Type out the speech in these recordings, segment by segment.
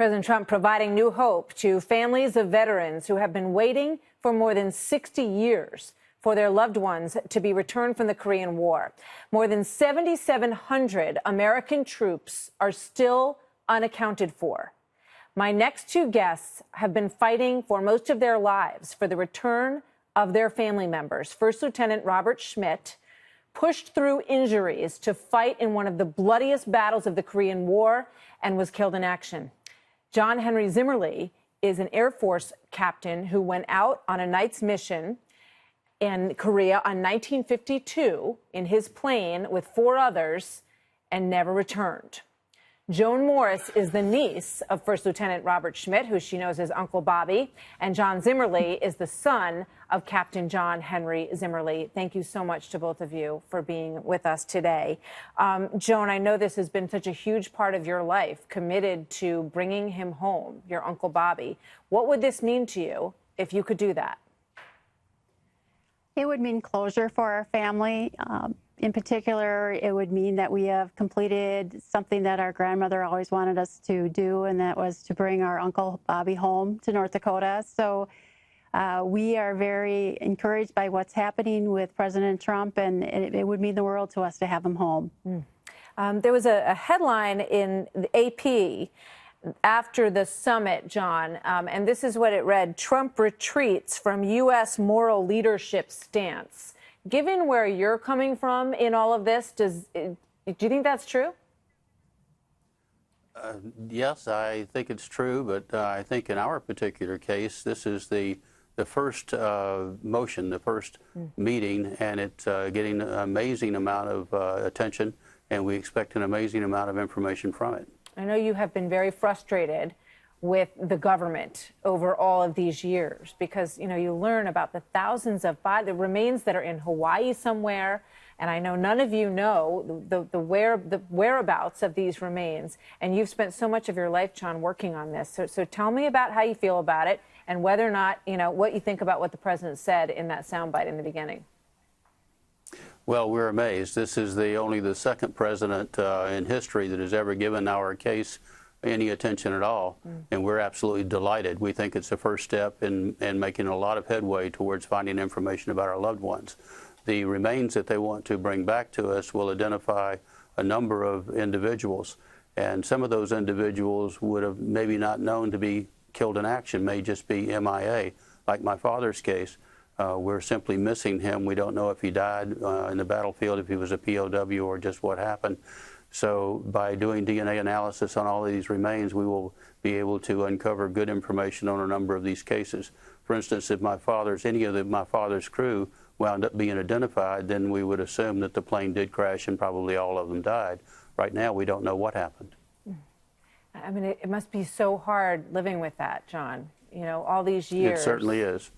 President Trump providing new hope to families of veterans who have been waiting for more than 60 years for their loved ones to be returned from the Korean War. More than 7,700 American troops are still unaccounted for. My next two guests have been fighting for most of their lives for the return of their family members. First Lieutenant Robert Schmidt pushed through injuries to fight in one of the bloodiest battles of the Korean War and was killed in action. John Henry ZIMMERLEE is an Air Force captain who went out on a night's mission in Korea on 1952 in his plane with 4 others and never returned. Joan Morris is the niece of First Lieutenant Robert Schmidt, who she knows as Uncle Bobby, and John ZIMMERLEE is the son of Captain John Henry ZIMMERLEE. Thank you so much to both of you for being with us today. Joan, I know this has been such a huge part of your life, committed to bringing him home, your Uncle Bobby. What would this mean to you if you could do that? It would mean closure for our family. In particular, it would mean that we have completed something that our grandmother always wanted us to do, and that was to bring our Uncle Bobby home to North Dakota. So we are very encouraged by what's happening with President Trump, and it would mean the world to us to have him home. There was a headline in the AP after the summit, John, and this is what it read: Trump retreats from U.S. moral leadership stance. Given where you're coming from in all of this, do you think that's true? Yes, I think it's true, but I think in our particular case, this is the first motion, the first meeting, and it's getting an amazing amount of attention, and we expect an amazing amount of information from it. I know you have been very frustrated with the government over all of these years because, you know, you learn about the thousands of the remains that are in Hawaii somewhere, and I know none of you know the whereabouts of these remains, and you've spent so much of your life, John, working on this. So tell me about how you feel about it and whether or not, you know, what you think about what the president said in that soundbite in the beginning. Well, we're amazed. This is only the second president in history that has ever given our case any attention at all, and we're absolutely delighted. We think it's the first step in making a lot of headway towards finding information about our loved ones. The remains that they want to bring back to us will identify a number of individuals, and some of those individuals would have maybe not known to be killed in action, may just be MIA, like my father's case. We're simply missing him. We don't know if he died in the battlefield, if he was a POW, or just what happened. So by doing DNA analysis on all of these remains, we will be able to uncover good information on a number of these cases. For instance, if any of my father's crew wound up being identified, then we would assume that the plane did crash and probably all of them died. Right now, we don't know what happened. I mean, it must be so hard living with that, John, you know, all these years. It certainly is.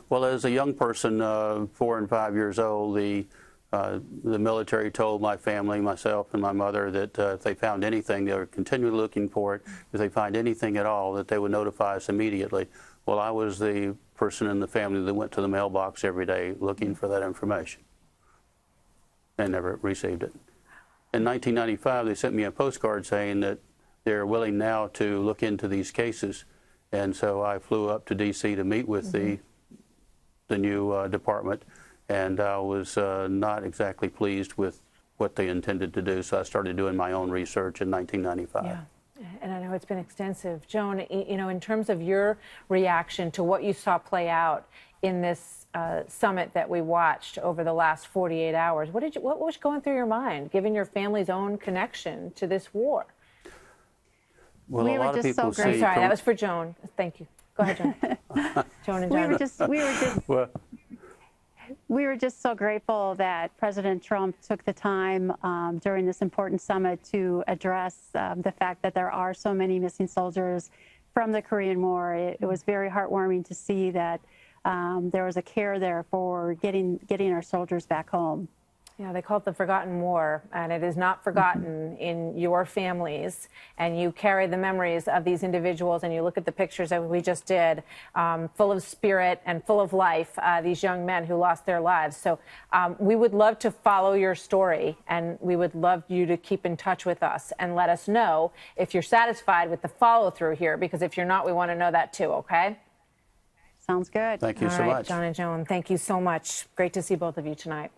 Well, as a young person, 4 and 5 years old, the military told my family, myself and my mother, that if they found anything, they were continually looking for it. If they find anything at all, that they would notify us immediately. Well, I was the person in the family that went to the mailbox every day looking for that information and never received it. In 1995, they sent me a postcard saying that they're willing now to look into these cases, and so I flew up to D.C. to meet with the new department. And I was not exactly pleased with what they intended to do, so I started doing my own research in 1995. Yeah, and I know it's been extensive. Joan, you know, in terms of your reaction to what you saw play out in this summit that we watched over the last 48 hours, what was going through your mind, given your family's own connection to this war? Well, a lot of people see... I'm sorry, that was for Joan. Thank you. Go ahead, Joan. Joan and John. We were just so grateful that President Trump took the time during this important summit to address the fact that there are so many missing soldiers from the Korean War. It was very heartwarming to see that there was a care there for getting our soldiers back home. Yeah, they call it the forgotten war, and it is not forgotten in your families. And you carry the memories of these individuals, and you look at the pictures that we just did, full of spirit and full of life, these young men who lost their lives. So we would love to follow your story, and we would love you to keep in touch with us and let us know if you're satisfied with the follow-through here, because if you're not, we want to know that too, okay? Sounds good. Thank you so All right, much. John and Joan, thank you so much. Great to see both of you tonight.